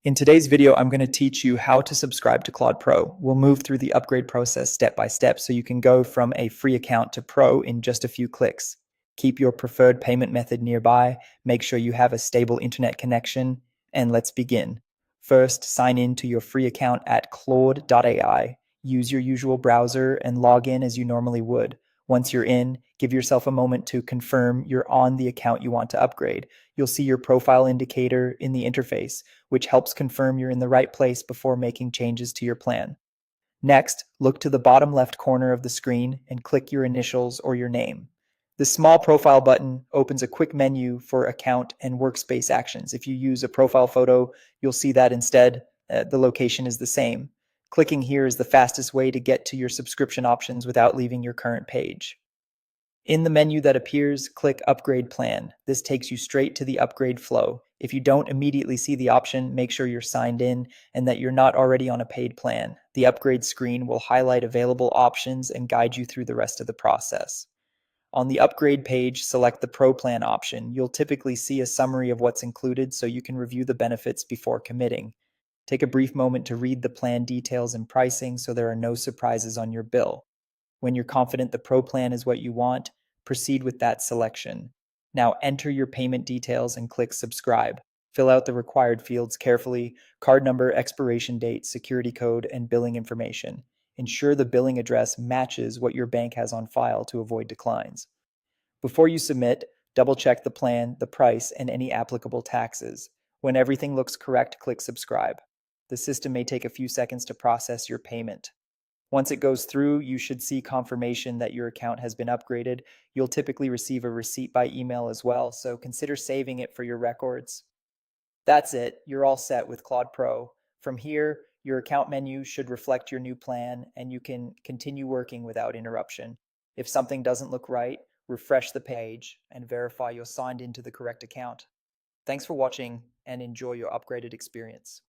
In today's video, I'm going to teach you how to subscribe to Claude Pro. We'll move through the upgrade process step by step so you can go from a free account to Pro in just a few clicks. Keep your preferred payment method nearby, make sure you have a stable internet connection, and let's begin. First, sign in to your free account at Claude.ai. Use your usual browser and log in as you normally would. Once you're in, give yourself a moment to confirm you're on the account you want to upgrade. You'll see your profile indicator in the interface, which helps confirm you're in the right place before making changes to your plan. Next, look to the bottom left corner of the screen and click your initials or your name. The small profile button opens a quick menu for account and workspace actions. If you use a profile photo, you'll see that instead the location is the same. Clicking here is the fastest way to get to your subscription options without leaving your current page. In the menu that appears, click Upgrade Plan. This takes you straight to the upgrade flow. If you don't immediately see the option, make sure you're signed in and that you're not already on a paid plan. The upgrade screen will highlight available options and guide you through the rest of the process. On the upgrade page, select the Pro Plan option. You'll typically see a summary of what's included so you can review the benefits before committing. Take a brief moment to read the plan details and pricing so there are no surprises on your bill. When you're confident the Pro plan is what you want, proceed with that selection. Now enter your payment details and click Subscribe. Fill out the required fields carefully: card number, expiration date, security code, and billing information. Ensure the billing address matches what your bank has on file to avoid declines. Before you submit, double check the plan, the price, and any applicable taxes. When everything looks correct, click Subscribe. The system may take a few seconds to process your payment. Once it goes through, you should see confirmation that your account has been upgraded. You'll typically receive a receipt by email as well, so consider saving it for your records. That's it. You're all set with Claude Pro. From here, your account menu should reflect your new plan, and you can continue working without interruption. If something doesn't look right, refresh the page and verify you're signed into the correct account. Thanks for watching and enjoy your upgraded experience.